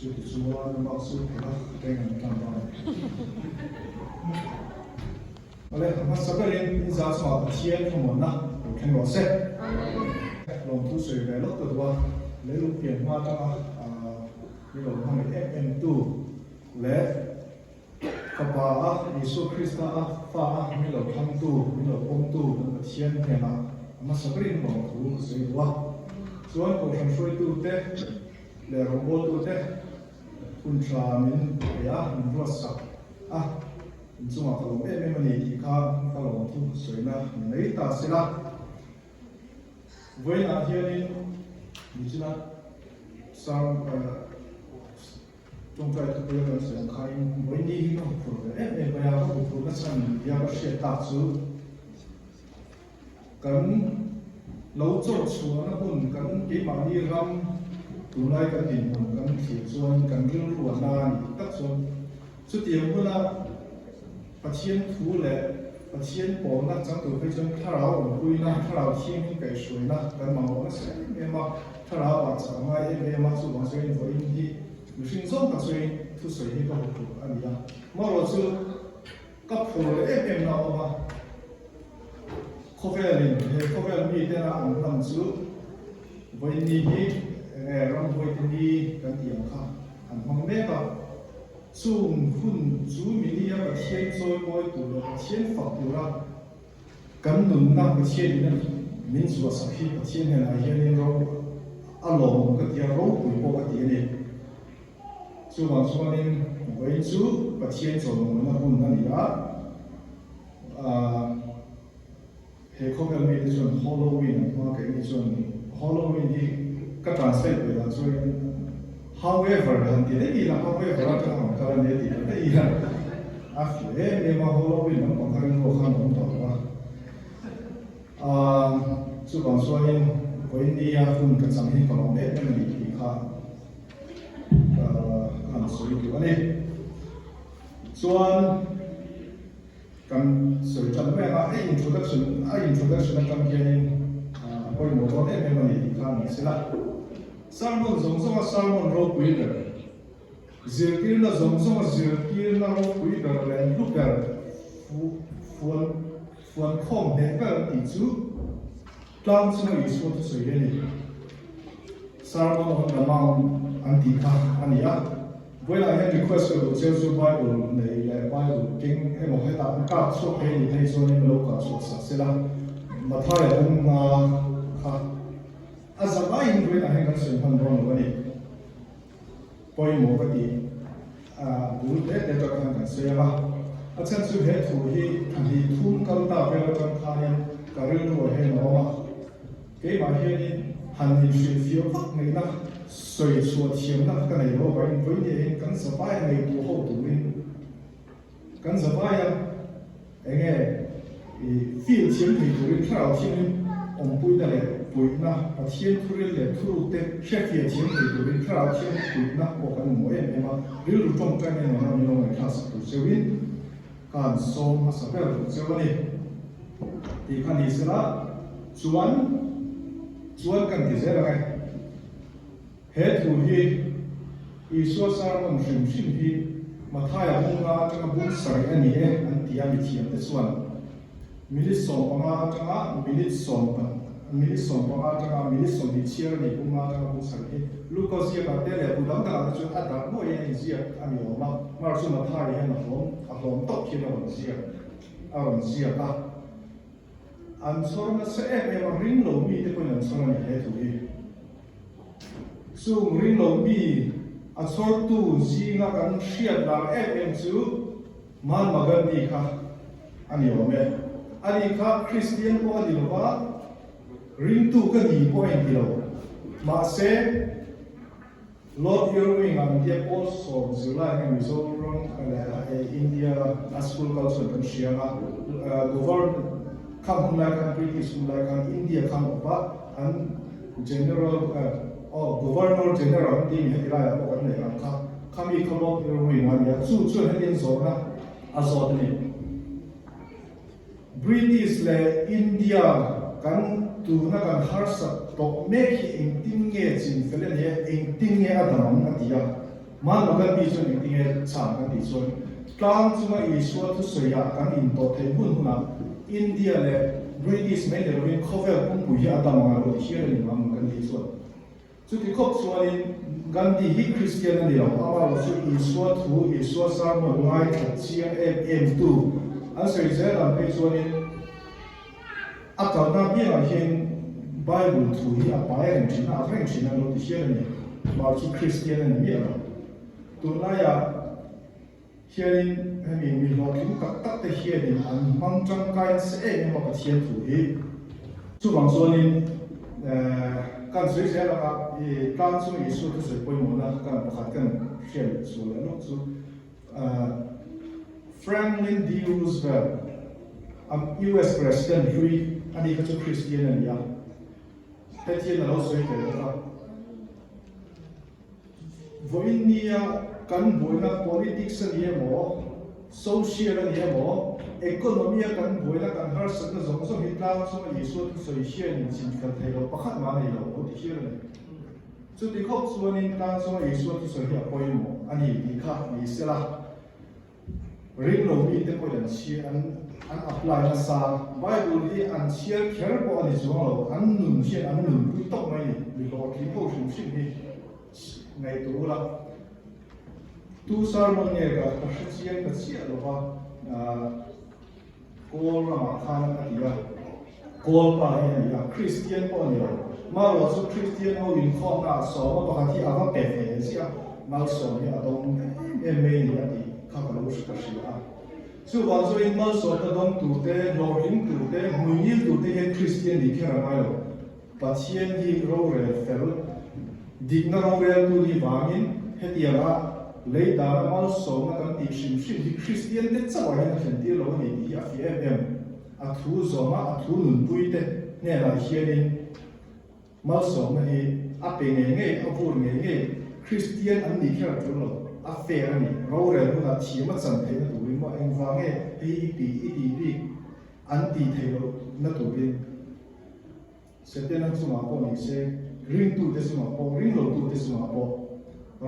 就说那老师给他这个干嘛？好嘞，那十个人你咋说？天父母呢？我看我说，龙图水来了个多，来路变化的你龙他们 FM2来。Kapa Yesus Kristus fa mi lo kham tu mi lo pom tu thian he na ma sabrin lo tu sei wa chuan ko thang soi tu te le robot tu te kun tra min ya min ro sa chunga ka lo me mani ki kha ka lo tu sei na nei ta sila voi na hianin ni china sang trong trai thực tế là sẽ khai với đi nó phụ em bây giờ nó phụ nó sang giờ nó sẽ tạo sự cần lâu cho xuống nó cũng cần cái mà đi ram tụ lại cần tiền cần tiền xuân cần riêng ruộng na tất xuân số tiền của nó phát triển thú lệ phát triển bộ nó chẳng từ phải chân thà lão vui na thà lão thiên cái suy na cái màu nó sẽ em mà thà lão bảo chẳng ai em mà số bằng số em với đi sinh sống các suy thu suy hết các hộp anh em mà rồi chứ các phụ em nào mà coffee lên coffee mi tên là ăn làm chứ với ni nghe ram với ni cái tiếng khác ăn mong mẹ cả chung hun chú mình đi cái thiên soi coi tụ là thiên phật tụ là cần nung na cái thiên này mình chúa sắc khí cái thiên này là hiện rồi alo cái tiếng râu bụi bộ cái tiếng này chú bằng chú nên với chú và thiên cho nó cũng là gì đó hệ không phải mấy cái chuyện Halloween mà cái chuyện Halloween thì các translate về là chuyện however hàng thì đấy là however là cái hàng cái này thì đấy là phải em mà Halloween nó còn cái khó khăn không thôi chú bằng chú nên với đi cũng cái sản品còn bé nên mình thì khác所以叫呢，所咁隨陣咩introduction 咁嘅可以冇講啲咩問題而家唔識啦。Salmon 總總Salmon 攞鬼嘅，zirkir 那總總zirkir 那攞鬼嘅咧，碌嘅款空嘅個地主，當初意思都隨嘅呢。Salmon 那貓安迪卡安尼啊。với lại em request của giáo sư Bible này là Bible kinh em một cái tạm các số cái gì hay số em lâu cả số sẽ là mà thay ông giờ bài với lại cái sự phân bón của này bây một cái gì buổi để cho các sẽ là chân sự hết thủ thì thun câu ta về là trong khai cái rừng rồi hay nó mà cái mà hiện hành thì sự phiêu phát này đó水所填那个内容，为你跟着摆内部好多的，跟着摆呀，那个viel钱内部的，看到钱我们背的嘞，背那把钱出来嘞，出的些viel钱内部的，看到钱背那我跟我也没嘛，比如中间的那你弄个看是不是的，看说嘛是不是不是的，你看你是啦，转跟你这个。hết thù hi Isu Salmon sim hi mà thay ở mông nga trong bún sợi anh nhé anh tiêm bị thiam tới xuân milit sòng bằng nga trong milit sòng bằng nga trong milit sòng bị chia này cũng nga trong bún sợi lúc có gì cả thế là bún đắng cả cho ăn đã mỗi ngày gì anh hiểu mà rồi mà thay hay là hóm tóc khi nào làm gì cả anh sau đó sẽ em mà ring lồng mi thì còn anh sau đó hết thù hi sung ring lo mi a chor tu zinga kan hriat la em chu man magan ni kha ani ome ani kha Christian ko ani lo ba ring tu ka ni ko en ti lo ma se Lord Irving and the Apostle July and Mizoram India school culture kan shia govern kam like an British like an India kam ba and general Governor General di mi hila ko kan ne ka kami kamo irwi na ya chu hedin zona azod ni British le India kan tu na kan harsa to make in tin nge chin fele ne in tin nge adam atia man ma kan ti chuan in tinge chang kan ti chuan tlang chunga Isua thu soya kan in to thei hun huna India le British mai le rin cover pum pu ya ta ma ro hian ni mam kan ti chuan chu ti khop chuan in Gandhi hi Christian ni lo awa lo chu Isua thu Isua sa mo ngai tha chiang em tu an sei ze la pe chuan in a ta na bi la hian Bible thu hi a pa ren chin a ren chin a lo ti hian ni ma chi Christian ni lo tu na ya hian hemi mi lo ki ka ta te hian in an mang chang kai se e ma ka thian thu hi chu bang chuan in kan sui se la ka i kan chu Isu thu se poi mo na kan pakhat kan hian chu la no chu Franklin D. Roosevelt US President Louis ani ka chu Christian ani ya he thian lo sui te ka voinia kan boina politics ani mo social ani mo economy kan boina kan har sak na zong zong hitlang so Isu thu soi hian in chin kan thei lo pakhat ma nei lo ko ti hian chu ti khop chuan in tlang so Isu thu soi hi poi mo ani ti kha ni sela ring lo mi te poi an chi an apply na sa Bible hi an chiar kher bo ani zong lo an nun hian an nun pu tok mai ni lo ki ko shim shim hi ngai tu la tu sermon nge ga ka chiang ka chia lo ba kol ma khan a dia kol pa he ya Christian po ni ma lo so Christian ho in kho na so ma pa thi a ba pe he sia ma so ni a dong e me ni a ti kha ka lo shi ka shi a chu ba so in ma so ta dong tu te lo in tu te mu ni tu te he Christian ni kha ra ma lo pa chien hi ro re fel dig na ro re tu ni wangin he ti a lấy đá mal số mà cần tìm sinh thì Christian để cho anh hiện đi lâu này thì à phía em à thu số mà à thu nụ bụi thế nè là hiện đi mal số mà thì à bên nghe à vô nghe Christian anh đi kia là chỗ lâu à phía anh lâu rồi nó là chỉ mà chẳng thấy nó tụi mà anh vang nghe ít đi anh đi thấy nó tụi sẽ tên anh số mà có này sẽ ring tu thế số mà có ring lâu tu thế số mà có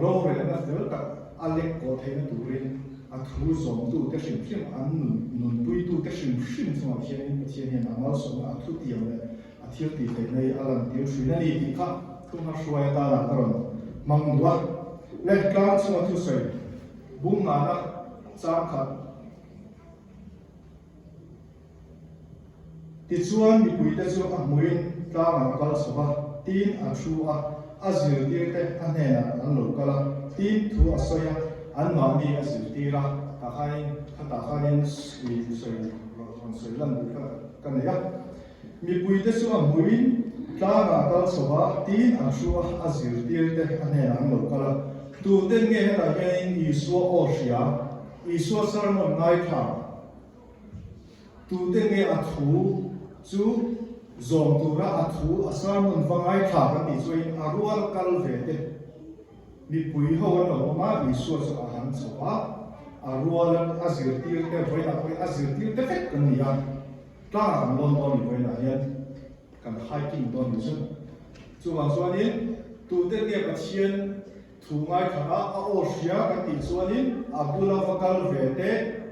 lâu rồi nó phải là Alec có thấy nó tụi rin, thu giống tụi cái sinh phim ăn nụn bụi tụi cái sinh phim xong rồi hiện hiện nào xong rồi thu tiền đấy, thiếu tiền thế này làm tiêu suy này thì khác không har suy ta là cái rồi mong đua lên cao xong rồi thu sợi bung ngã nó sáng khát thì chuan bị bụi thế chuan mũi ta mà có số ba tin chu azir dir te anena an lo kala tin thu asoya an ma mi azir tira ta khai ta khain mi soi ron soi lan ka kan ya mi pui te su amuin ta na kal soba tin an shu azir dir te anena an lo kala tu te nge ta gen Isu osia Isu sermon ngai tha tu te nge a thu chu zom tu ra a thu a sermon vangai tha ka ti chuin a rual kal ve te mi pui ho no ma Isu so a han so a rual azir tir te voi na voi azir tir te fek kan ni ya ta kan lon don ni voi na hian kan hiking don ni chu wang so ni tu te nge ka chien thu ngai tha a osia ka ti chuanin a bula vakal ve te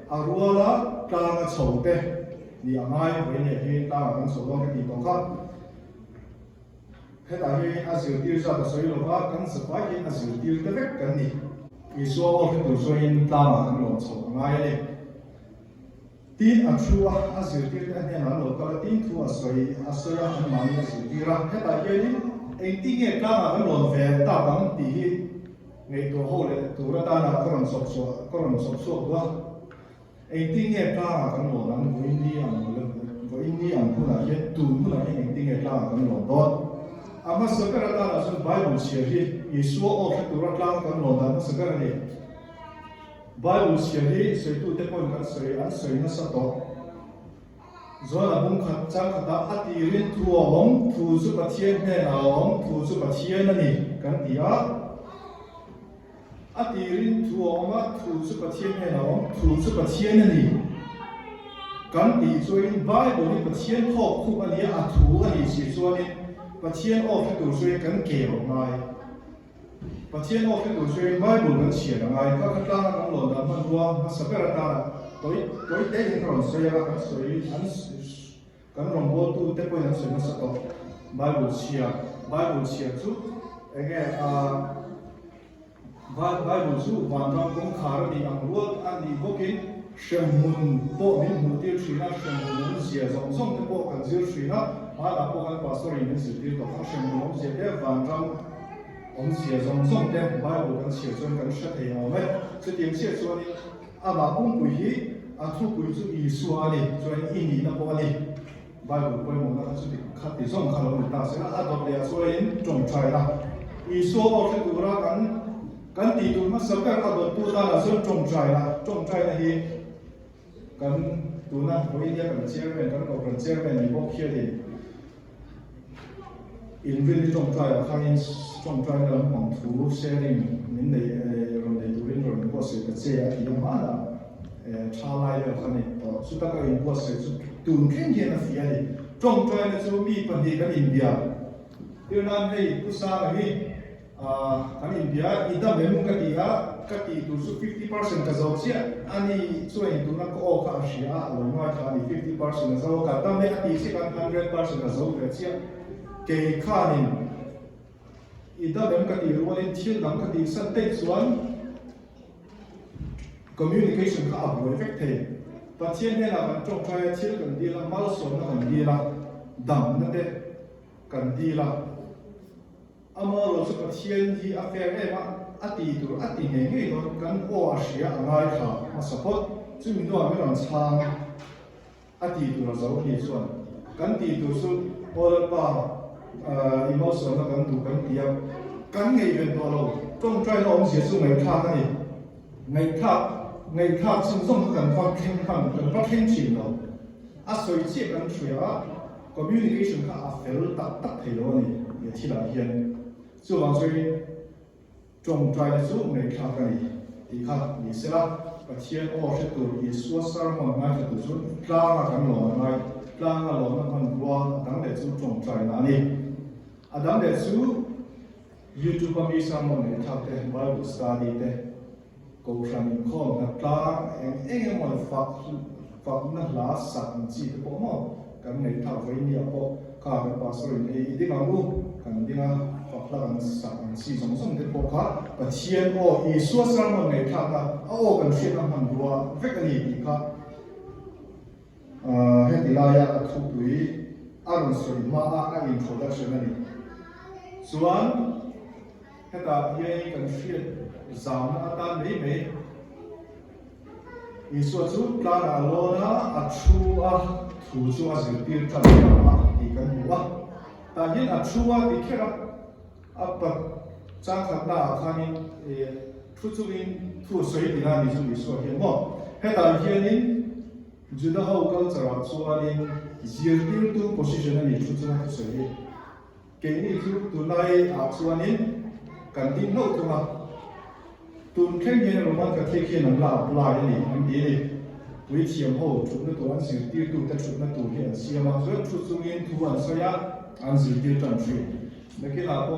a ruala tanga chho te ni amai ve ne he ta kan so lo ka ti to kha he ta he azir tir sa ta soi lo va kan sa pa he azir tir te vek kan ni Isu o he tu so in ta ma kan lo chho ngai le tin a chua azir tir te ne na lo ka tin thu a soi an ma ni azir tir ra he ta he ni ei ti nge ta ma kan lo ve ta bang ti hi ngay tổ hậu lệ tổ ra ta là có làm sọc sọc quá, anh tin nghe ta là cái lỗ lắm với India cũng là cái tù cũng là cái anh tin nghe ta là cái lỗ đó, mà sau cái ta là số Bible写đi, Isu ở cái tổ ra ta cái lỗ đó sau cái này Bible写đi, sai tu te pon kan sai na sa to, rồi là bung khát trang khát ta ati rin thu ông thu giúp bát thiên này là ông thu giúp bát thiên này kan tia a tirin thu oma thu chu pathian he lo thu chu pathian ani kan ti chuin Bible ni pathian thok khu ani a thu ani si chuanin pathian of tu chuin kan ke ro mai ประเทศออกที่ตัวช่วยไม่บุญกันเฉียดอะไรก็ขั้นล่างกันหล่นดำมันรัวมาสับเปลือกตาตัวเด็กที่เราสวยกันสวยอันกันรองบัวตู้เด็กคนนั้นสวยมาสักตัวไม่บุญเฉียดสุดเองไม่บุญสุดวันเราคงขาดดีอันรัวอันนี้พวกนี้เชื่อมุนโป้มีมุนที่ชีนะเชื่อมุนเสียส่งที่พวกกันเสียชีนะมาแล้วพวกกันภาษาอินเดียสิ่งที่ต้องเชื่อมุนเสียเดี๋ยววันเรา我们写中重点，把我们写中跟实体我们这点写出来，把公规出规就艺术啊哩，所以印尼那波哩，把我们那个是看的中看了我们大学多的所以种出来了，艺术我是读了跟地图嘛，什么都读到了是种出来了，种出来那些跟读那我一点跟这边跟我跟这边你不撇的。因为你种出来，看见种出来的黄土 sharing， 您的人的土人人过水的这样一种嘛的，差来的看见到，是大概人过水是冬天见的肥的，种出来的就比本地跟印度，因为那里不啥的哩，跟印度一旦没木个地都是50% 的造价，安尼所以都那个欧卡西亚，另外他的50% 的造价，但那地是跟100% 的造价。给看呢，一旦人家的如果你听人家的身体转 communication ก็อัพเอฟเฟกต์ประเทศนี้เราเป็นจงใจที่กันดีละมาลส่วนกันดีละดังนั่นเองกันดีละอามาเราสุขเทียนที่อาเฟรเมาอดีตตัวอดีตเงี้ยตัวกันโออาเซียอะไรค่ะมาสปอร์ตซึ่งมีตัวไม่หลังช้างอดีตตัวเราดีส่วนกันดีตัวสุดโอลป้าอีโมส่วนเรากันดูกันเดียวกันเงี้ยเป็นตัวเราจงใจเราเสียสุดไม่ท่านี่ไม่ท่าซึ่งส่งกันฟังแข่งขันกันฟังแข่งชิงเราสวยเชี่ยกันช่วยcommunication ก็อาเฟลตัดให้เราเนี่ย也提了一天，就往所以种出来的树没看กัน你看你是啦，把天哦是读你说啥嘛，那是读书，拉啊กันหล่อนะ拉啊หล่อนะมันรัวตั้งแต่树种出来哪里，ตั้งแต่树 YouTube ก็มีสามมันทักแต่ Bible study แต่กูทำข้อนักล้าเองมันฝักนักล้าสังจีบพวกมันกันในทักไว้เนี่ยพวกข้าเป็นภาษาอินเดียที่เรารู้กันที่เราฝักละกันสังจีสองสองที่พวกข้าประเทศโอ้อีส่วนสามมันในทักนะโอ้กันเชื่อมันรัวเวกนี้ที่ข้าให้ที่เราอยากทุกวีอารมณ์สุดมาอินโทรดักชั่นนี่ส่วนให้ตาเยี่ยกันเชื่อจำนะตาไม่อีส่วนสุดกลางอารมณ์นะชัวถูชัวสิ่งที่ทำให้เราดีกันอยู่ว่าแต่ยิ่งชัวที่แค่ปัจจัยขัดหน้าข้านี้ทุกสิ่งทุกสิ่งที่นั่นนี่สุดส่วนเห็นว่าให้ตาเยี่ยนี่จุดเขาก็จะรับชัวนี่ยืนที่ตัว position นี่ทุกสิ่งทุกสิ่งเก่งนี่ทุกตัวไหนชัวนี่กันดิ้นโน้ตมาตุนแค่เย็นเรามันก็เทขี้น้ำลายปลายนี่มันดีเลยวิธีของเขาชุดนั้นตัวอันสิ่งที่ตัวแต่ชุดนั้นตัวเนี่ยเสียมาส่วนชุดส่วนนี้ตัวอันสยามอันสิ่งที่จันทร์เมื่อกี้เราก็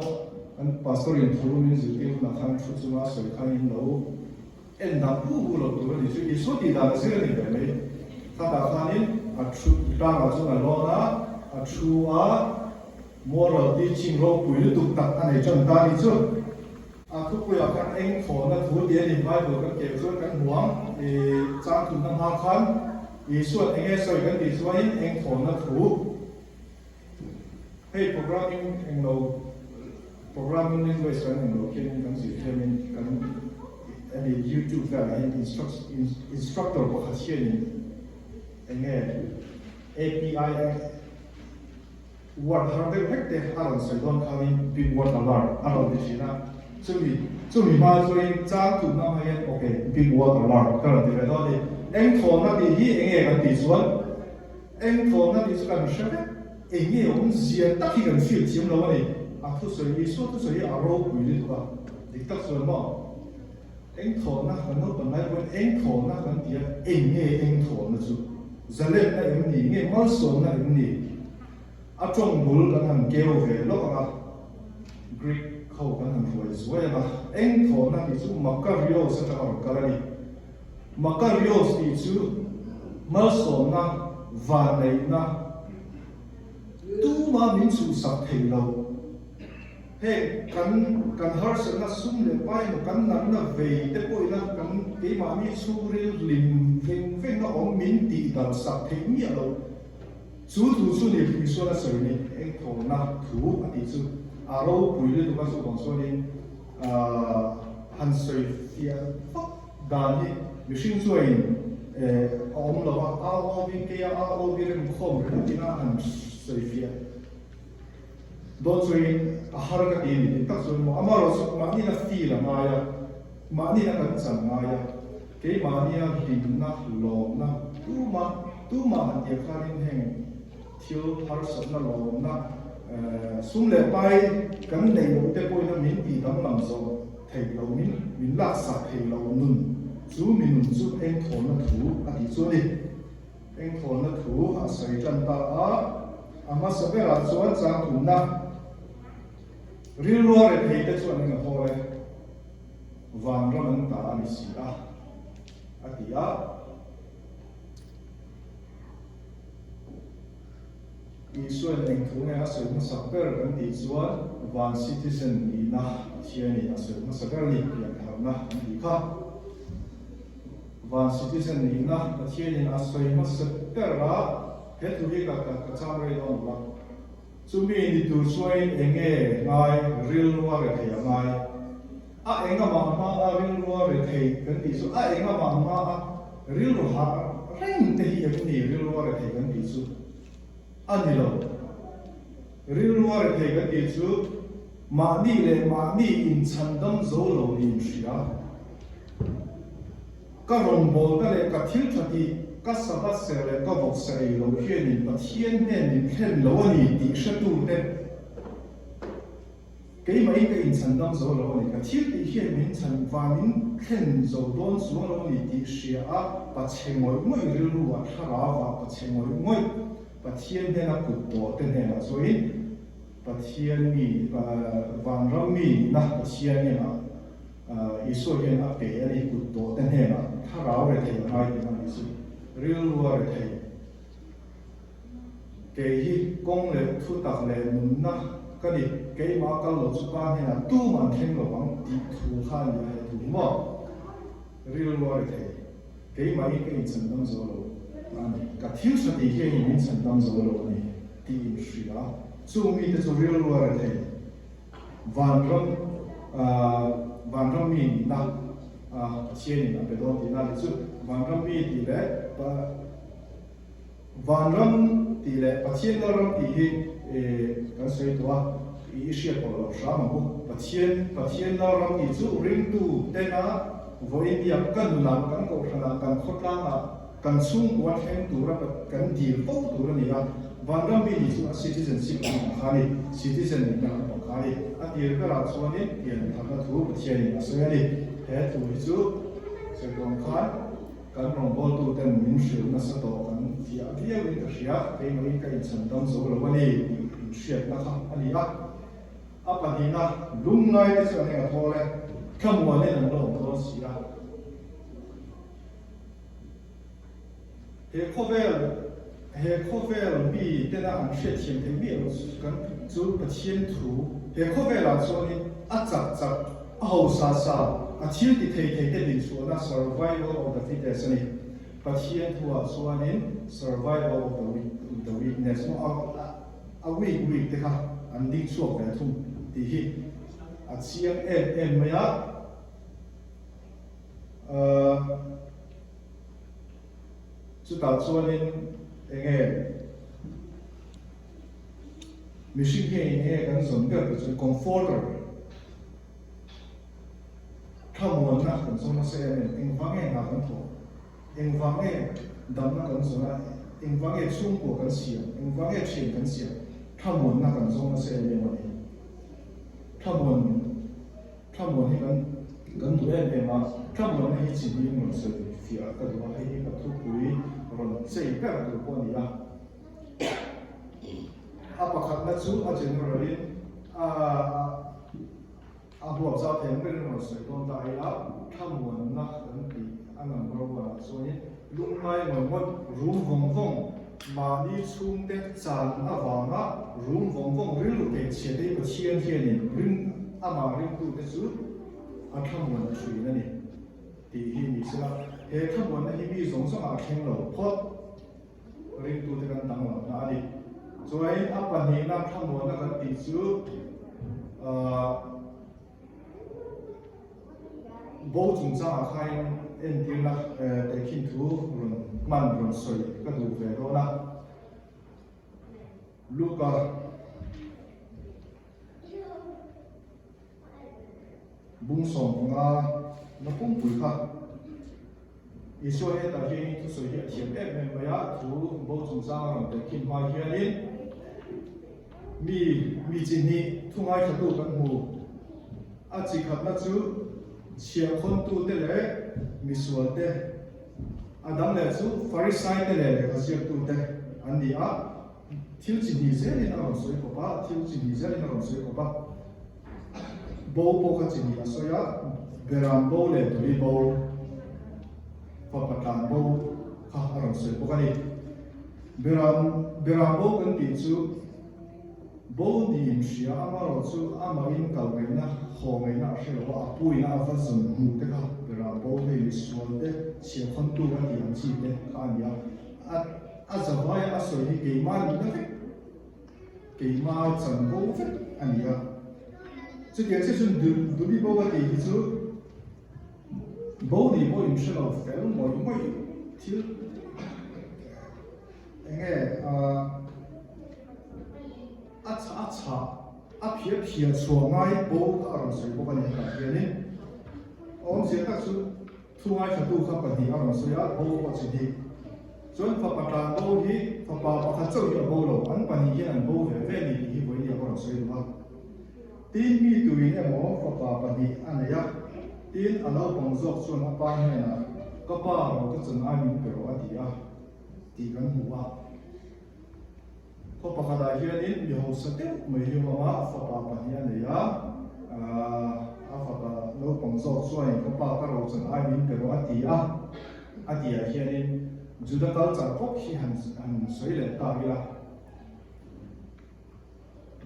อันภาษาเรียนทุนนี่สิ่งที่เราทำชุดส่วนมาสวยขันเราเอ็นดับผู้เราตัวนี้สิ่งที่สุดที่เราเสียนี่แบบนี้ถ้าเราขันนี้ชุดต่างกันส่วนเรานะชุดมัวเราที่จริงเราคุยตุกตักอันไหนจังตานี่สุดทุกคนอยากกันเองขอนะทุกเดือนนี่ไม่เบิกกันเก็บส่วนกันหวงจ้างทุนทั้งห้าคันส่วนเองสวยกันดีส่วนเองขอนะทุกให้โปรแกรมเองเราโปรแกรมนี่ด้วยส่วนเองเราเขียนกันสิเขียนกันอันนี้ YouTube ได้เอง instructor บอกเขาเขียนเอง API word หาได้เล็กแต่อารมณ์สิ่งนั้นเขามี big word อะไรอารมณ์ดีสินะซึ่งมีมาส่วนจ้างทุนน้ำให้โอเค big word อะไรก็เราที่ไปตอนนี้เองขอนั่นดีเองกันดีส่วนเองขอนั่นดีส่วนกันใช่ไหมเองผมเสียตั้งที่กันฟิลทีมเราเนี่ยทุกส่วนยี่ส่วนทุกส่วนยี่อารมณ์คุยดีตัวดิตักส่วนมั่งเองขอนั่นกันนู้นเป็นไรวันเองขอนั่นกันเดียเองขอนั่นสุดจะเล่นนั่นเองนี่มาส่วนนั่นเองนี่จงบุลกันเกี่ยวกับโลกก khâu kan han ruai zuai ba eng tho na ti chu Macario sa ta or kalani Macario ti chu malsom na van nei na tu ma min chu sak thei lo he kan har sa na sum le pai mo kan na ve te poi na kan ke ma mi chu ril lim veng na om min ti dal sak thei mi lo chu tu chu ni fi so na so ni eng tho na thu ati chu aro pui le tu ka so bang so ni han soi fia dan ni mi shin chuai om lo a o vi ke a o vi rem khom re ti na han soi fia do chuai a har ka ti ni tak so mo amaro so ma ni na fi la ma ya ma ni na kan chang ma ya ke ma ni a rin na lo na tu ma han ye kharin heng thiếu har sa na lo na sum le pai kan nei lo te poi na min ti dam lam so thei lo min la sa thei lo nun chu min nun chu eng thon na thu a ti chu ni eng thon na thu a sai tan ta a ama sa be ra chuan chang thu na ril ro re thei te chuan nga ho le van ro nan ta ani si a ti a Israel eng thu nge aso na sakper kan ti chuan van citizen ni na thian ni aso na sakper ni pian thar na ni kha van citizen ni na thian ni aso na sakper ra he tu hi ka chang re don la chumi ni tu suai enge ngai real wa re thei ngai a enga ma a real wa re thei kan ti chu a enga ma real ha reng te hi ni real wa re thei kan ti chu anilo real war thei ga ti chu ma ni le ma ni in chandam zo lo ni shia ka ron bol ka le ka thil thati ka sabat se le ka bok se lo hian in pathian ne ni thlen lo ni ti shatu te ke mai ka in chandam zo lo ni ka thil ti hian min chan wa min thlen zo don su lo ni ti shia a pa chengoi moi real war thara wa pa chengoi moi pathian ne na kut to te ne na so in pathian mi van ram mi na pathian ne na iso hian a pe ani kut to te ne na thara re thei mai te na isu real war thei ke hi kong le thu tak le nun na ka ni ke ma ka lo chu pa ne na tu man theng lo bang ti thu kha ni ha tu mo real war thei ke ma hi ke in chen dang zo lo ka thil sa ti hian in chan dam zo lo ni ti shri la chu mi te chu real war thei van ram mi na chien na pe do ti na chu van ram mi ti le pa van ram ti le pathian ram ti hi kan sei to i sia ko lo sha ma bu pathian ram ti chu ring tu te na vo india kan la kan ko thana kan khotla na kan sung kuat hen tura kan dir po tura ni ya van ram bi ni chu citizenship ni khani citizen ni na ko khani a dir ka ra chuan ni pian thana thu pathian ni so ya ni he tu hi chu se kon khan kan rong bol tu ten min shil na sa to kan fia via win ka ria ke mai ka in chan dam zo lo ni shia na kha ani ya a pa ni na lung ngai ni chu ni ga thole kham wa ne na lo to si ya he khovel bi te na an she thiam te mi lo kan chu pathian thu he khovel a chuan ni a chak a ho sa a thil ti thei te din chu na survival of the fittest ni pathian thu a chuan in survival of the weakness no a weak te kha an ding chu ve thum ti hi a chiang em maya chu ta chuan in enge machine ke enge kan zon ka chu comforter thamon na kan zon na se eng wang e na kan tho eng wang e dam na kan zon na eng wang e chung ko kan sia eng wang e chen kan sia thamon na kan zon na se le ma ni thamon hi kan tu e ma thamon hi chi ni mo se fia ka do hi ka thu pui ron sei ka tu ko ni ya a pakhat na chu a generally huộc giao thêm cái nó sợi tồn tại là tham muốn nó ấn bị anh làm bao giờ so với lúc này mình muốn rung vòng vòng mà đi xuống cái tràn ở vào nó rung vòng vòng riêng lúc để chia đây một chia chia này riêng mà riêng tu cái chút tham muốn suy này thì mình sẽ hệ tham muốn này mình dùng sang khen lẩu pot riêng tu cái cái tăng lẩu nó đi rồi apa ni nak tham muốn nó cái tí chút bố chúng ta khai em tiếng là để khi thu rồi man rồi soi cái đồ về đó là lúc bung sòng nó cũng bùi khá Israel đã hiện thu soi hiện hiện em bây giờ thu bố chúng ta rồi để khi mai hiện lên mi chỉ ni thu ngay cái đồ cái mù chỉ khát là chú chia con tu thế lệ misuat thế Adam lệ chú Pharisee thế lệ cái chia tu thế anh đi thiếu chỉ đi dễ đi nào soi của ba thiếu chỉ đi dễ đi nào soi của ba bố cái chỉ đi là soi beram bố lệ tu đi bố và tan bố ha nào soi của cái đi beram bố cái tí chú bố đi xia ama rồi chú ama in cầu ngày na hồ ngày na sẽ là bùi na phát sinh mù thế cả rồi bố đi xuống thế chia con tu cái gì làm gì thế anh nhá giờ vậy soi thì cái mà đi đó cái mà chân bố phết anh nhá chứ cái sẽ dùng đi bố cái gì chú bố đi bố in sẽ là phải mọi người thiếu nghe phía chùa ngay bố các ông soi bố cái này là cái này ông sẽ tác sự thu ngay cho tu khắp cái gì ông soi bố có gì đi chuẩn pháp bắt đầu bố đi pháp bảo bắt đầu cho bố rồi anh bạn đi cái bố về về đi với đi ông soi đúng không tin mi tụi này mỏ pháp bảo bắt đi anh này tin anh đâu bằng dọc chuẩn anh bạn này là các bạn rồi các chân anh mình biểu anh thì cái mũ có bác đại hiện in nhiều sự tích mấy nhiều mà pháp bảo bản địa này pháp bảo lâu bằng dọc xuôi có bác các rồi chân ai mình cái đó hiện in chúng ta có trả phúc khi hành suy lệ ta đi là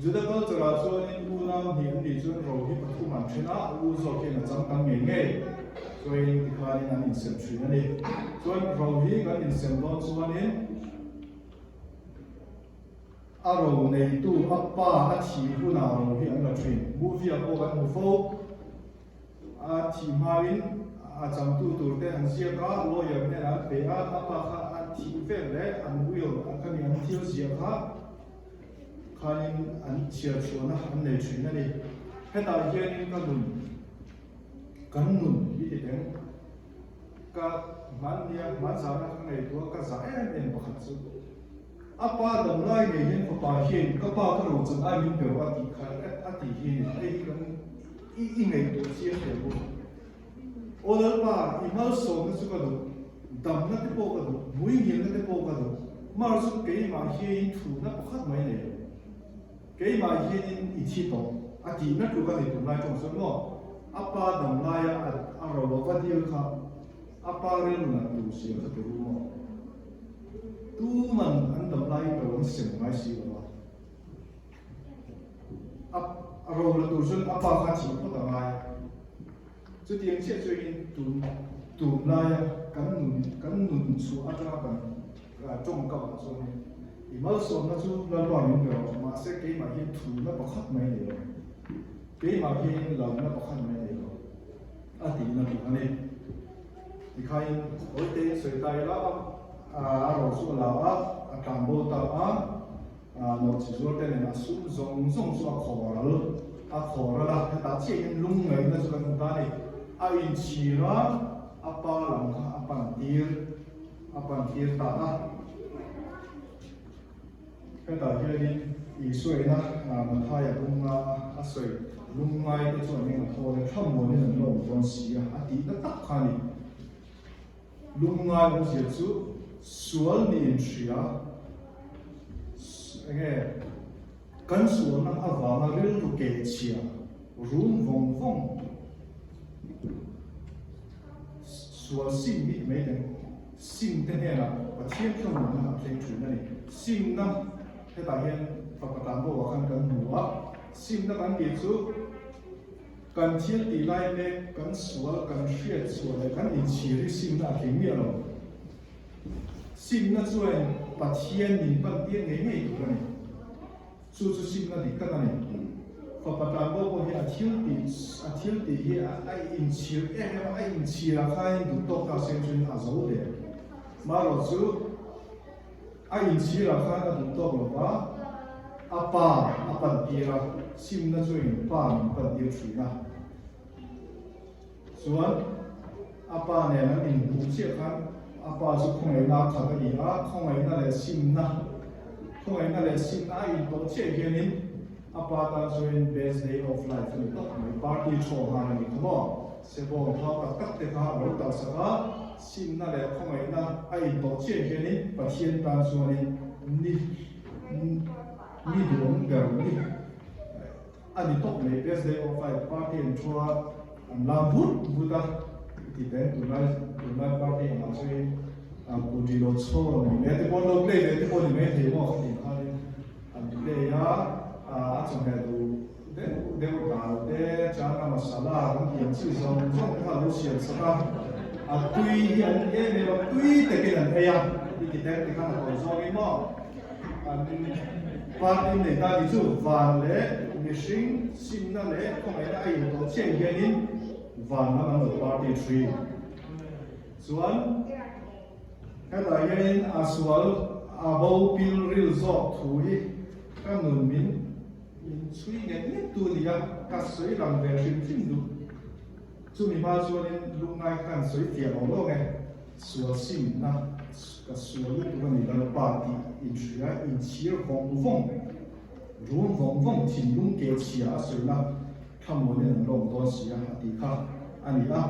chúng ta có trả cho nên u nam hiện đi cho rồi thì bắt thu mạnh trên u dọc cái là chẳng tăng nghề nghề rồi thì khai nên anh xem chuyện này rồi thì cái anh xem đó cho nên aro nei tu appa thi hu na ro hi an la thin movie a ko kan fo thi main cham tu tur te an sia ka lawyer ne la pe appa kha thi ve le an will kan ni an thil sia kha khanin an chia chuna an nei thin na ni heta hian ka dun kan nun bi te ka man nia man sa na nei tu ka za en pakhat chu apa dam lai ne yen pa hian ka pa ka ro chan ai min pe wa ti kha ti hian ai kan i nei to sia te bo odal pa i mal so na su ka do dam na te po ka do mui hian na te po ka do mar su ke ma hian thu na pakhat mai ne ke ma hian i chi to ti na tu ka ni tu lai tong so no apa dam lai a ro wa ti kha apa re na tu sia ka te ru mo tu man an dam lai pe wan sem mai si wa a ro la tu jun apa kha chi ko da mai chu tiang che chu in tu lai kan nun chu a tra kan trong ka so ni i mal so na chu la lo min pe ma se ke ma hi thu na pa khat mai le ke ma hi la na pa khat mai le a ti na tu ani i khai oi te se tai la aro su la a kambo ta no chi zo te na su zong zong su a khoral la ta chi in lung ngai na su kan ta ni a in chi ra a pa lam kha a pan tir ta na ka ta hi ni i soi na ma tha ya lung a soi lung ngai te chu ni ma tho le tham mo ni lo zong si a ti na tak kha ni lung ngai mo si chu sual ni in tria nghe kan sual na ava ma ril tu ke chia rung vong vong sual sim mi mấy den sim thế này là và thiên không muốn là thiên chủ này sim năm thế tại hiện Phật tạm bộ khăn cần hùa sim nó cần gì chứ cần thiên tỷ lại mẹ cần sual cần share sual này cần in chỉ sim là cái miệng rồi sim nó chuyện và thiên mình bắt tiên ngày ngày rồi này chú sim nó đi cái này Phật tạm bộ của hiện thiên tỷ hiện ai in chỉ em ai in chỉ là khai đủ tốt ta xem chuyện là dấu đấy mà rồi chú ai in chỉ là khai là đủ tốt rồi ba apa dia sim na chuyện ba mình bắt dia chuyện na soan apa này là mình cũng sẽ khai apa chú không ai na thằng cái gì á không ai na là sim na không ai na là sim na ai in tốt chế cái này apa ta chuyện best day of life này tốt mấy party show hàng này không ạ sẽ bỏ thao tất cả các lối tạo ra sim na là không ai na ai in tốt chế cái này và thiên ta chuyện này ni đường gần ni anh đi top này best day of life party and tour làm bút ta thì đến tụi nó party làm chơi cụ đi lột xô này mấy cái bọn lột này mấy cái bọn này thì họ thì khai anh đây á trong này đều đào để cho nó masala cũng hiện sự sống trong cái hàng hiện sa tuy hiện cái này là tuyแต่cái này à thì cái đấy thì khá là còn do cái mỏ party này ta đi chụp vàng lẽ machine sim na lẽ không phải ai dùng tổ chức cái này vàng nó là party tree soan cái đại cái aswal abau pil real zot thui cái người mình suy nghĩ nhất tu thì các suy làm về chuyện phim đủ chú mình bao giờ nên lúc này看水点好多嘅所信那个所有的你的party in起来in起风风如风风听用给起啊水那他们那弄多时啊抵抗อันนี้ฝาก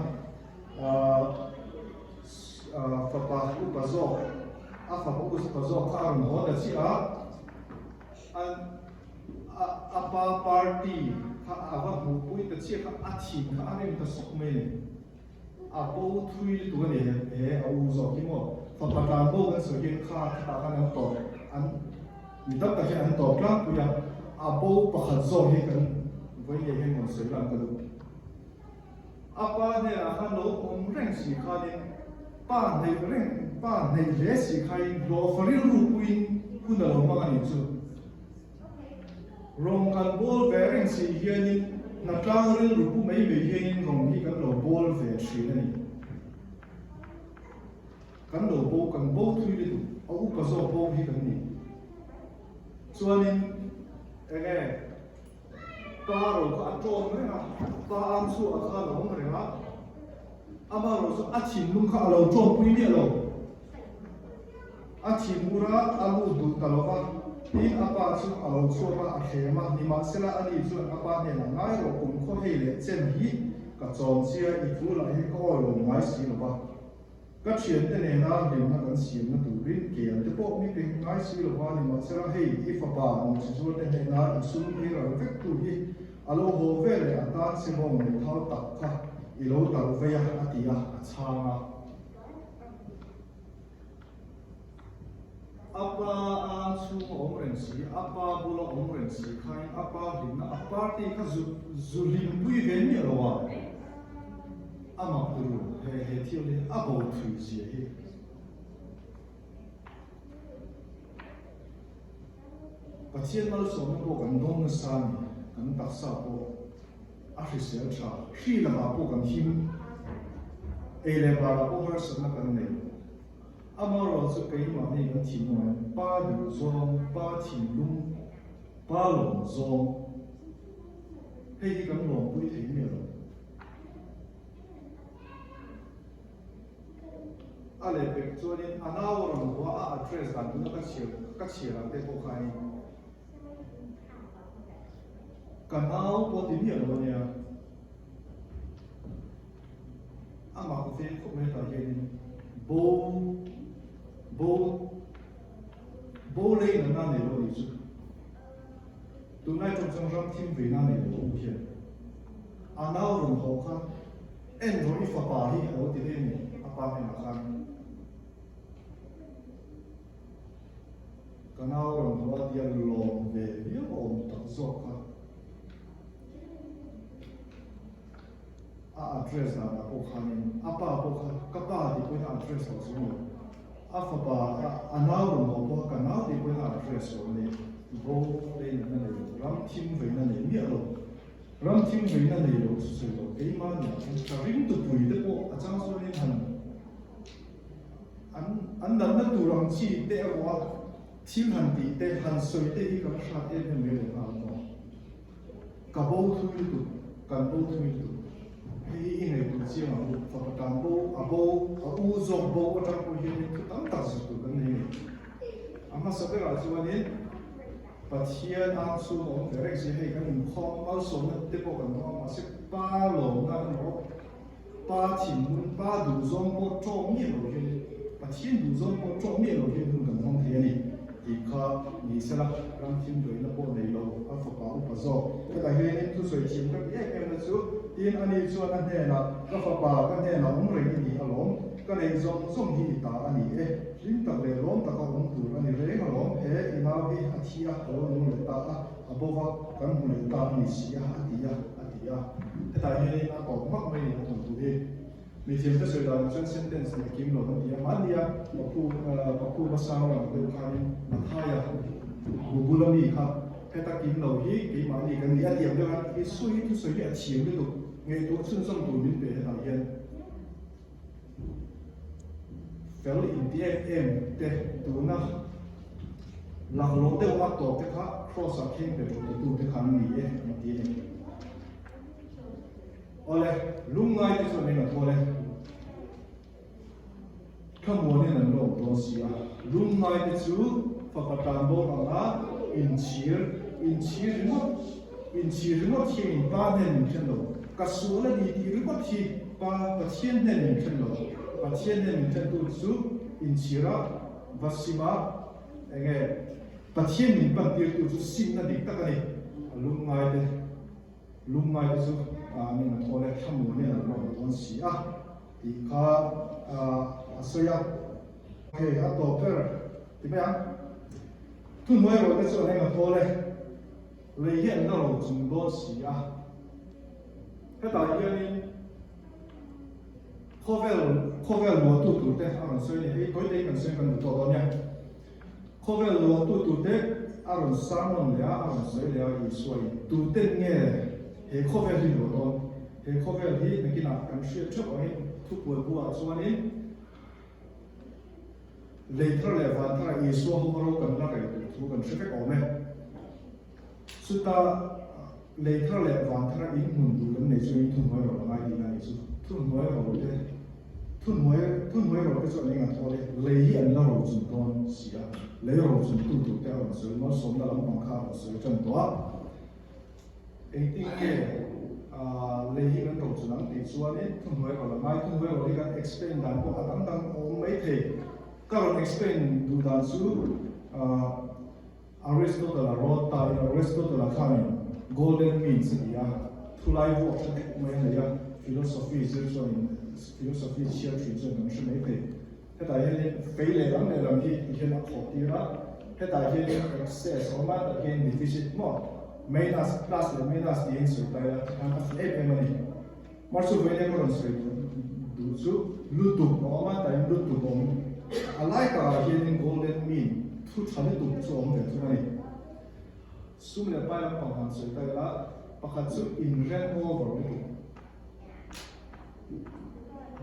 อุปสรรคฝากอุปสรรคข้าวหัวแต่สิapa partyข้าว่าหูปุ้ยแต่เชี่ยข้าอาทิตย์ข้าอะไรมันก็สกเมนปูทุยตัวนี้เอาจอกที่หมดฝากการโบกันส่วนยิ่งข้าตากันเอาต่ออันมีตั้งแต่อันต่อกลางปุยปูประคัดจอกให้กันไว้ยังให้หมดสวยงามกันดูapaเนี่ยข้าโลกผมเร่งสีข้าเนี่ยป้าในเร่งป้าในเลสีข้าโลฟริลูปุยคุณเดินมากันอยู่จุรองกันบอลเวริงสีเฮียนี่นักการเรื่องรูปไม่มีเฮียนี่รองที่กันโลบอลเวชีนั่นนี่กันโลบอลกันบอลทุยเลยเอาอุปสรรคบอลที่กันนี่ส่วนนี้ป้าเราก็อัดโจมเลยนะป้าอันสู้อาคาหลงเลยนะอามาเราสู้อัดชิมลุงข้าเราโจมปุยเนี่ยเราอัดชิมมูระอาลูดูตลอดว่านี่อาปาสู้เราสู้ว่าอาเขมานี่มาเสละอันนี้สู้อาปาเนี่ยง่ายเราคงเขาให้เลยเช่นนี้กับจอมเสียอีกผู้หลายก็ลงไม้สีหรือเปล่าก็เชียนแต่เนี่ยนะเดี๋ยวนักการเสียงนักดูรินเกี่ยวแต่พวกนี้เป็นไม้สีหรือเปล่านี่มาเสละให้อีฟ้าป่ามันจะสู้แต่เนี่ยนะอีสุ่มที่เราเก็บตัวที่อาโลโฮเวเลยอัตราเสมองมันเท่าตักค่ะอีโลตักเวียอัติยาช้างอาปาอาชูองเรนสีอาปาบุลองเรนสีใครอาปาดินอาปาที่เขาจุลินบุยเวนี่หรอวะอามาดูเฮเที่ยวเลยอาบูทุยเสียประเทศเราสมบูรณ์กันต้องสานกันตักสาบูอาศัยเสียชาชีละมาบูกันหิมเลบาบูมาสนักกันเนี่ยอามาเราจะไปมาในกันที่นู่นป้าดูซองป้าถิ่นลุงป้าหลงซองให้ที่กันหลงปุ้ยถึงเนี่ยหรออะไรเป็นส่วนนี้อันนั้นเราบอกว่าaddress กันตัวก็เชียร์เราได้พวกใครกันเอาพอที่เนี่ยเราเนี่ยอามาคุยคุยกันเองโบเลยนั่นเนี่ยเราดิจุตัวนั้นจงจำทีมวีนั่นเนี่ยเราเพียง anau rum ho kha en ro ifa pa hi alo ti le ni apa me na khan kanau rum ho dia lo ve dia om tak zo kha address na ko khanin apa ko kha ka pa di ko address ho so afa pa anau rum ho ko kanau di ko address ho ni bo le na le ram thim ve na le mi alo ram thim ve na le lo so lo ei ma na ka ring tu pui de ko achang so ni han an dan na tu rang chi te wa thim han ti te han soi te hi ka sha te me le ha no ka bo thu tu kan bo thu tu hei ingai tu chi ma bu fa pa tam bo a bo a u zo bo ko ta ko hi tu tam ta su tu kan ni ama sa pe ra chu wa ni Pathian ang su om direct si hei kan khom mal so na te po kan ma se pa lo na no pa chin mun pa du zong po cho mi lo hi Pathian du zong po cho mi lo hi hun kan hong the ni i kha ni sa la ram thim doi na po nei lo a fa pa u pa zo ka ta he ni tu soi chim ka ye ke na chu tin ani chu na ne na ka fa pa ka ne na um re ni a lom ka nei zong zong hi ta ani e rin ta le lom ta ka um tu ani re ka lom he ina bi a thia ko nu le ta a bo wa kan mu le ta ni si a ti ya ka ta he ni na ko mak mai ni tu tu he mi thiam ta soi da chen sentence ni kim lo ti ya ma dia pa ku ba sa wa ko ka ni na tha ya bu bu la mi kha he ta kim lo hi ki ma ni kan ni a tiam de ha ki sui tu soi ya chiam de tu ngai tu chun som tu min pe ha hian fel in tie em te tu na lang lo te wa to te kha cross a king te tu te khan ni e ma ti ni ole lungai te so ni na thole khamo ni nan lo do sia lungai te chu fa pa tam bo ma in chir mo thien pa nen chen lo ka su la di ti ri ko thi pa thien nen chen lo pa thien nen chen tu chu in chira vasima enge pa thien min pa ti tu chu sim na dik ta ka ni lungai te chu ni na thole khamo ni nan lo do sia ti kha soya he a to per ti ba tu noi ro te so ne ga thole le yen na lo chung do sia ka ta ye ni khovel lo tu te aron so ni he ko te kan se kan to do nya khovel lo tu te aron samon le aron so le a i so i tu te nge he khovel hi lo do he khovel hi ne ki na kan shwe chok ai tu pu bu a so ni later le van tra i so ho ro kan la kai tu kan shwe ko me suta later le van tra in mun du kan ne chui tu moi ro ngai di na ni su tu moi ro ke so ni nga thole le hi an la ro chun ton sia le ro chun tu te ro so no som da lam pang kha so chan to e ti ke le hi kan ro chun ang ti chuan ni tu moi ro la mai tu moi ro ka explain dan ko atang dang o mai the ka ro explain du dan su Aristotle wrote that Aristotle khan golden means ya thulai wo mai na ya philosophy is also in philosophy church so nam shme te ta ye fei le ram le ram hi na kho ti ra ta ye access or ma ta gen deficit mo minus plus le minus the answer ta ya kan as e pe mani mar su ve le ko ron se du su lu tu mo ma ta lu tu bom alai ka ye golden mean thu chane tu so om de tu mani sum le pa la pa han se ta la pa khat su in ren over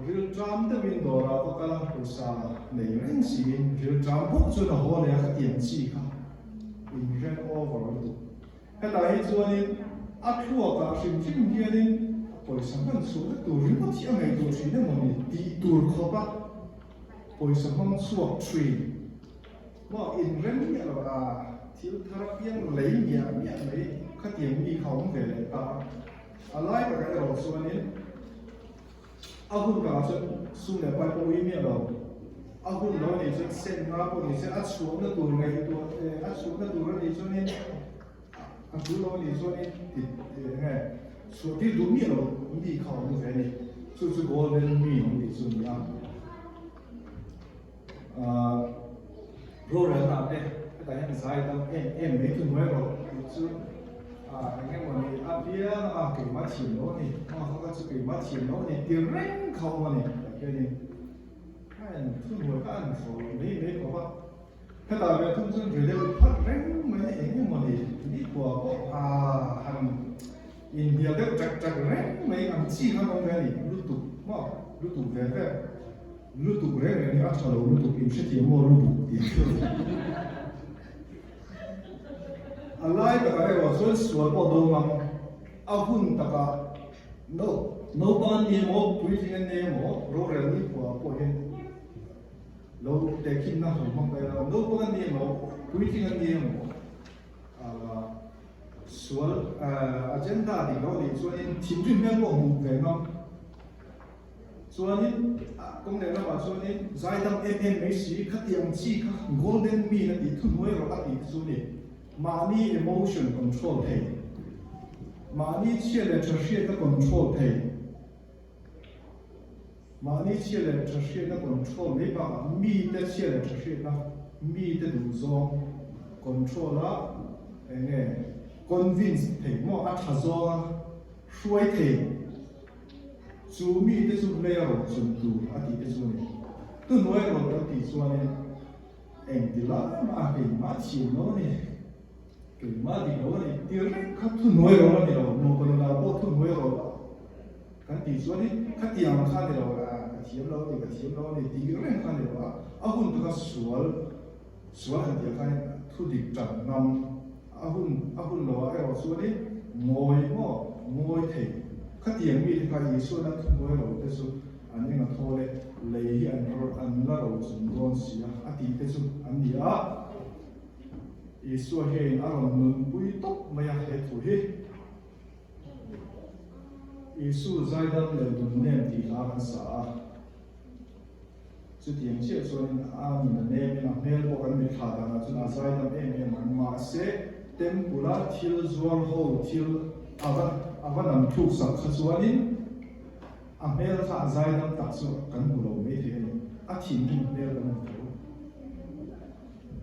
real drum the window ra ko kala pusa nei ren si real drum bo chu na ho le ka tian chi kha in ren over tu ka ta hi chu ni a thu ka sim chim hi ni poi sam ban su tu ri mo ti a ngai tu chi ne mo ni ti tur kho pa poi sam hong su tree mo in ren ni la thiếu therapy lấy nhà lấy các tiền đi không về lại ta alai cả cái đầu xuân ấy ahun cả xuân xuân là phải có ý nghĩa đâu ahun đó thì xuân sen ngã có thì sẽ ắt xuống nó tụt ngày tụt ắt xuống nó tụt nó thì xuân ấy ahun đó thì xuân ấy thì nghe sốที่ดูมีเรามีเขาดูแค่นี้สุดๆก็เป็นมีน้องดีสุดนะโรเรนน่ะเนี่ยแต่ยังสายตั้งเอ็มไม่ถึงไว้หรอกสุดอย่างเงี้ยวันนี้อาเบียเก่งมาชิมโน่นนี่เขาก็จะเก่งมาชิมโน่นนี่เดี๋ยวเร่งเขามาเนี่ยแค่นี้ให้ทุนหัวกันเขาไม่บอกว่าถ้าเราไปทุ่มทุนเดี๋ยวพัดเร่งมาเนี่ยอย่างเงี้ยวันนี้นี่กว่าก็ทำอินเดียเด็กจักเร่งไม่อันซีเขาตรงนี้รู้ตุกว่ารู้ตุกเด็กรู้ตุกเร่งนี่อัศเรารู้ตุกอินเสียมั่วรู้ตุกดีอะไรแต่ก็เรียกว่าส่วนพอดูมันอาหุ่นแต่ก็โน้บ้านนี้หมดปุยที่นี่หมดโรเรนนี่กว่าพอเห็นเราเด็กกินนะผมมองไปแล้วโน้บ้านนี้หมดปุยที่นี่หมดส่วนagenda ที่เราดีส่วนนี้ทีมที่ไม่รู้มุกเลยเนาะส่วนนี้ก็เรียกว่าส่วนนี้ใจดำไม่สีขัดยังชีค่ะ golden มีนั่นอีกทุนไว้เราอีกส่วนนี้Money emotion control เท Money เชื่อเลยจะเชื่อก็ control เท Money เชื่อเลยจะเชื่อก็ control ไม่บ้ามีแต่เชื่อเลยจะเชื่อนะมีแต่ดูซอง control ละเนี่ย convince เทมั่วอัฐซองช่วยเทจูมีแต่จูเลี้ยวจนตัวอดีตแต่จูเนี่ยตัวน้อยเราอดีตจูเนี่ยเอ็งที่ละมาเก่งมาชิมโน่เนี่ยมาดีเราเนี่ยที่เรื่องขัดทุนน้อยเราเนี่ยเราโน้คนเราพวกทุนน้อยเรากันที่ส่วนนี้ขัดที่ยังขัดเราเทียมเราเนี่ยที่เรื่องขัดเราหุ่นตัวส่วนขัดที่ขัดทุดิบจับนำหุ่นเราส่วนนี้มวยเทขัดที่ยังมีที่ขัดยี่ส่วนนั้นทุนน้อยเราแต่ส่วนอันนี้ก็โทษเลยอันเราส่วนโดนเสียอดีตแต่ส่วนอันนี้Yesus hei aron nun pui tok maya he thu he Yesus zai dam le dun nem ti la kan sa chu tiang che chuan a min ne min a mel bo kan mi tha da na chuna zai dam man ma se tempura thil zuar ho thil avan am thuk sak kha chuanin a mel kha zai dam tak chu kan bu lo me the ni a thin ni mel kan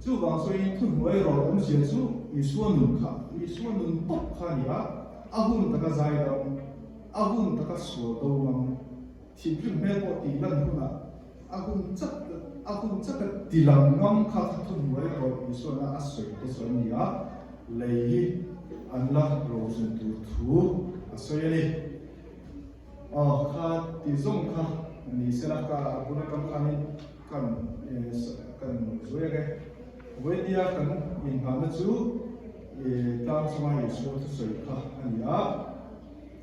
就往所以吞为了我们写出以说能看，以说能不看你阿混那个在的，阿混那个说都嘛，其实没有地人不啦，阿混这个地人俺看吞为了以说那阿水的说你来安拉罗生土土，所以呢，看地中看，你是那个不能看所以个。为了跟银行的主，当初嘛也说是水卡，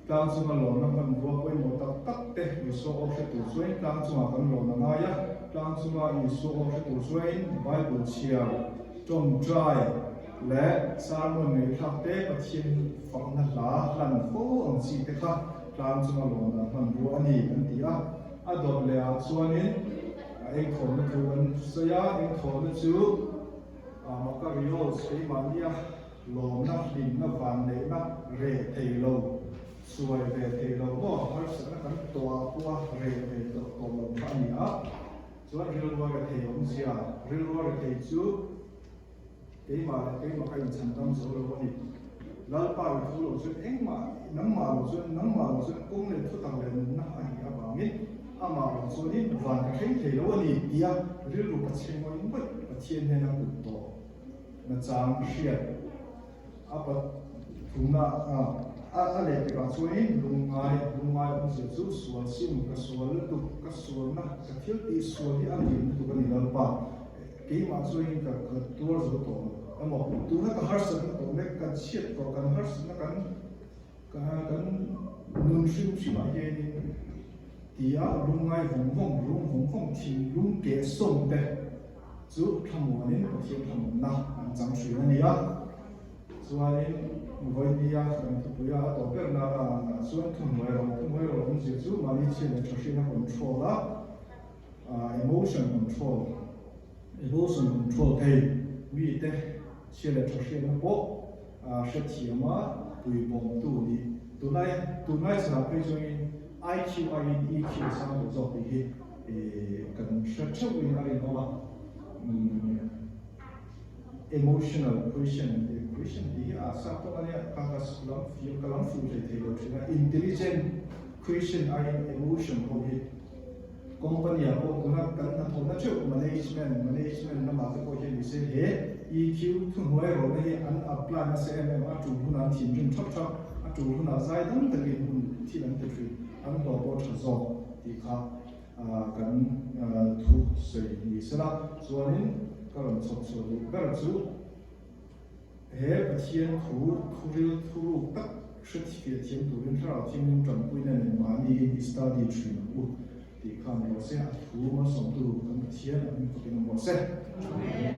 当初嘛罗那很多规模的大的也说我是读书，当初嘛跟罗那那呀，当初嘛也说我是读书，Bible chia 中斋และสารมันในทักเตะประเทศฝั่งนั้นละหลังโฟอังสีเตะตามจุมาลงนะมันบัวนี่กันที่ดอกเลยส่วนนี้เองถอนตัวมันเสียเองถอนตัวมันก็ริโอสไปมันเนี่ยลมนักดินนักฟันเลยนักเรเทโลสวยเรเทโลก็เขาสักกันตัวเรเทโลตัวลมพันเนี่ยส่วนเรื่องว่าเทโลเสียเรื่องว่าเทจูเกี่ยมาใครฉันต้องสู้วันนี้แล้วป้าไปทุลุส่วนเอ็งมาน้ำมาส่วนกุ้งเลยทุกต่างเลยนะอันนี้บางมิมาส่วนนี้วันก็เห็นเทโลวันนี้เดียเรื่องรูปเชียงวันนี้ประเทศเนี่ยนะกุโต那张是不同那อะไรไปก่อนส่วนนี้ลุงไม้ผมเสียสุดส่วนซิมกับส่วนตุกกับส่วนนะกับเที่ยวตีส่วนที่อันนี้ตุกันนี่เราป่ะกี่มาส่วนนี้กับตัวสุดโต่งแล้วบอกตัวนั้นก็ฮาร์สนะตัวนี้กันเชียดตัวกันฮาร์สนะกันนุ่นชิมาเย็นที่ลุงไม้ผมทิ้งลุงเกศส่งเด็กจุดทำวันนี้ก็เที่ยวทำนะจังสุดนี่ส่วนนี้วันนี้กันทุกอย่างตัวเรื่องนั้นส่วนทุ่มไว้เราผมจะจู่มาดิเชื่อในชั้นนั้น control ละ emotion control ที่มีแต่เชื่อในชั้นนั้นพวกเสถียรมาปุยบงตู้ดี tonight là bây giờ IQ EQ sang được rồi thì cần rất chắc với ai đó emotional question thì sao tôi nói các cái phụ thì là intelligent question emotion của thì company của tôi nói cần là thôi trước management nó bảo cái câu chuyện sẽ hệ EQ thu hồi rồi thì anh apply nó sẽ mà chủ nó team chúng chop chủ nó giải đăng từ cái thì làm thế anh bảo bộ trở rõ thì cần thu xây thì sẽ là cho nên các bạn sắp sửa các bạn chú hệ và thiên thu tất sự thiết kế thiên thu nên là thiên chuẩn quy nên mà đi study training thì các bạn sẽ thu mà sống thu cần thiên là mình phải làm gì